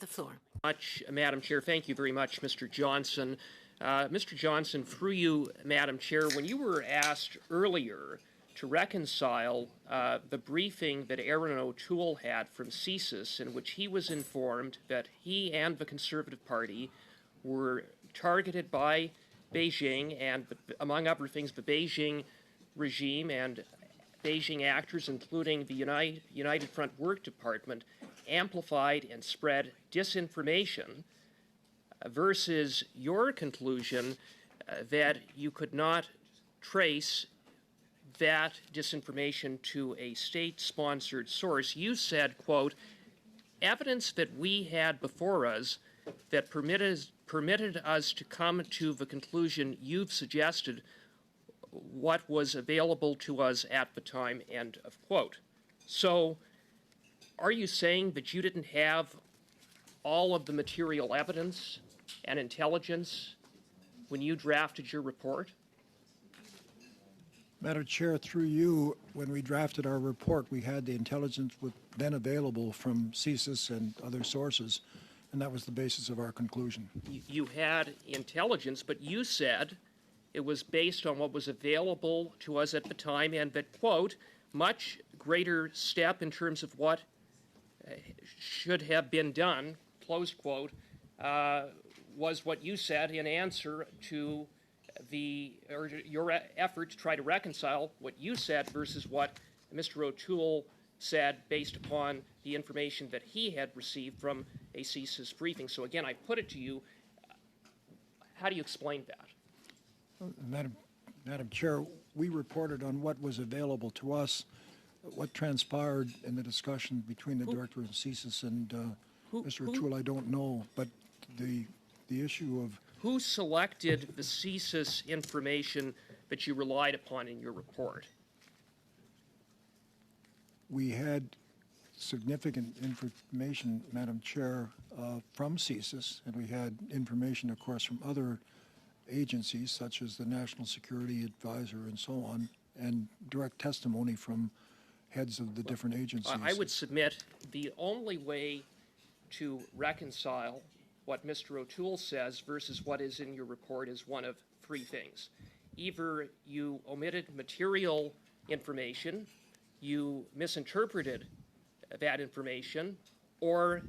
the floor. Madam Chair. Thank you very much, Mr. Johnson. Mr. Johnson, through you, Madam Chair, when you were asked earlier to reconcile the briefing that Aaron O'Toole had from CSIS, in which he was informed that he and the Conservative Party were targeted by Beijing and, among other things, the Beijing regime and Beijing actors, including the United Front Work Department, amplified and spread disinformation, versus your conclusion that you could not trace that disinformation to a state-sponsored source. You said, quote, evidence that we had before us that permitted us to come to the conclusion you've suggested what was available to us at the time, end of quote. So are you saying that you didn't have all of the material evidence and intelligence when you drafted your report? Madam Chair, through you, when we drafted our report, we had the intelligence then available from CSIS and other sources, and that was the basis of our conclusion. You had intelligence, but you said it was based on what was available to us at the time, and that, quote, much greater step in terms of what should have been done, close quote, was what you said in answer to your effort to try to reconcile what you said versus what Mr. O'Toole said based upon the information that he had received from a CSIS briefing. So again, I put it to you, how do you explain that? Madam Chair, we reported on what was available to us. What transpired in the discussion between the director of CSIS and Mr. O'Toole, I don't know, but the issue of who selected the CSIS information that you relied upon in your report? We had significant information, Madam Chair, from CSIS, and we had information, of course, from other agencies such as the National Security Advisor and so on, and direct testimony from heads of the different agencies. I would submit the only way to reconcile what Mr. O'Toole says versus what is in your report is one of three things. Either you omitted material information, you misinterpreted that information, or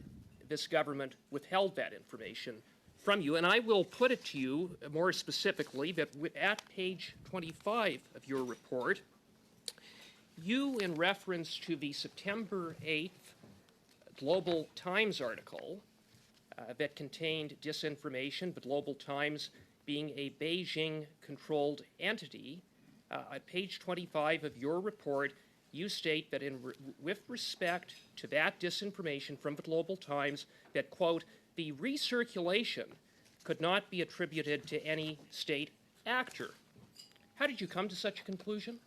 this government withheld that information from you. And I will put it to you more specifically that at page 25 of your report, you, in reference to the September 8th Global Times article that contained disinformation, the Global Times being a Beijing-controlled entity, at page 25 of your report, you state that with respect to that disinformation from the Global Times, that, quote, the recirculation could not be attributed to any state actor. How did you come to such a conclusion?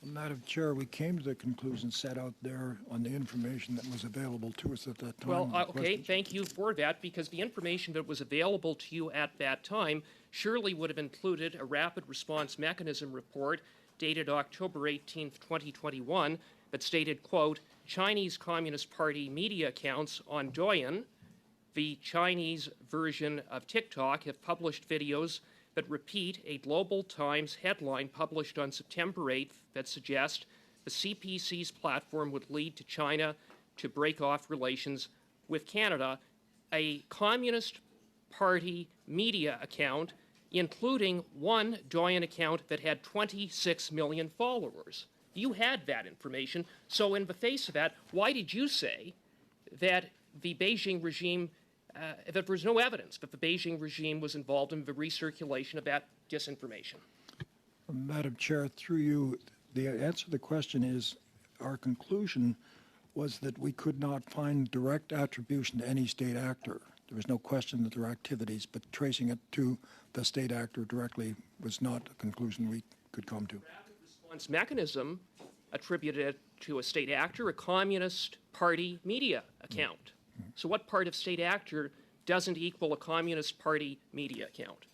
Madam Chair, we came to the conclusion set out there on the information that was available to us at that time. Well, okay, thank you for that, because the information that was available to you at that time surely would have included a rapid response mechanism report dated October 18th, 2021, that stated, quote, Chinese Communist Party media accounts on Douyin, the Chinese version of TikTok, have published videos that repeat a Global Times headline published on September 8th that suggests the CPC's platform would lead to China to break off relations with Canada. A Communist Party media account, including one Douyin account that had 26 million followers. You had that information. So in the face of that, why did you say that the Beijing regime that there was no evidence that the Beijing regime was involved in the recirculation of that disinformation? Madam Chair, through you, the answer to the question is our conclusion was that we could not find direct attribution to any state actor. There was no question that there were activities, but tracing it to the state actor directly was not a conclusion we could come to. Rapid response mechanism attributed to a state actor, a Communist Party media account. So what part of state actor doesn't equal a Communist Party media account?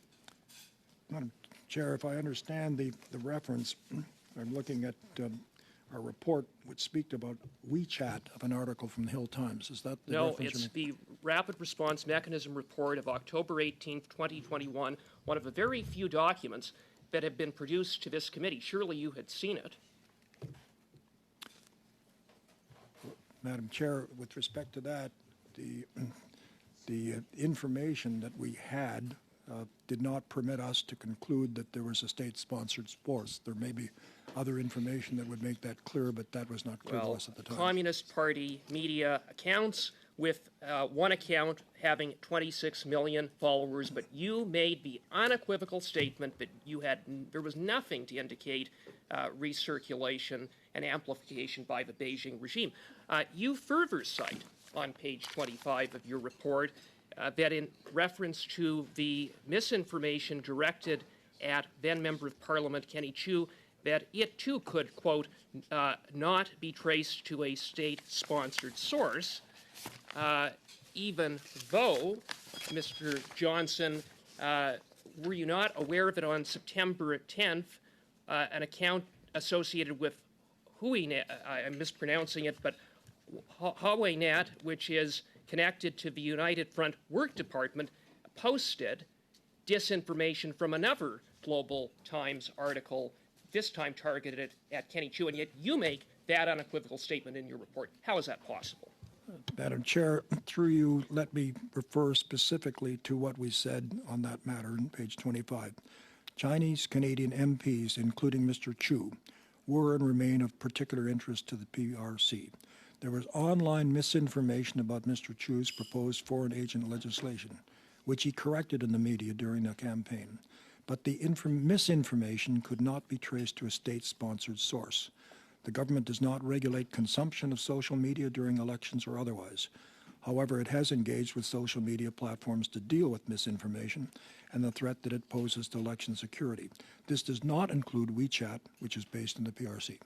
Madam Chair, if I understand the reference, I'm looking at our report would speak about WeChat of an article from the Hill Times. Is that the No, reference you're it's the Rapid Response Mechanism Report of October 18th, 2021, one of the very few documents that have been produced to this committee. Surely you had seen it. Madam Chair, with respect to that, the information that we had did not permit us to conclude that there was a state-sponsored force. There may be other information that would make that clear, but that was not clear to us at the time. Communist Party media accounts with one account having 26 million followers, but you made the unequivocal statement that there was nothing to indicate recirculation and amplification by the Beijing regime. You further cite on page 25 of your report that in reference to the misinformation directed at then Member of Parliament Kenny Chiu, that it too could, quote, not be traced to a state-sponsored source, even though, Mr. Johnson, were you not aware that on September 10th, an account associated with HuiNet, I'm mispronouncing it, but HuiNet, which is connected to the United Front Work Department, posted disinformation from another Global Times article, this time targeted at Kenny Chiu, and yet you make that unequivocal statement in your report. How is that possible? Madam Chair, through you, let me refer specifically to what we said on that matter on page 25. Chinese Canadian MPs, including Mr. Chiu, were and remain of particular interest to the PRC. There was online misinformation about Mr. Chiu's proposed foreign agent legislation, which he corrected in the media during the campaign. But the misinformation could not be traced to a state-sponsored source. The government does not regulate consumption of social media during elections or otherwise. However, it has engaged with social media platforms to deal with misinformation and the threat that it poses to election security. This does not include WeChat, which is based in the PRC.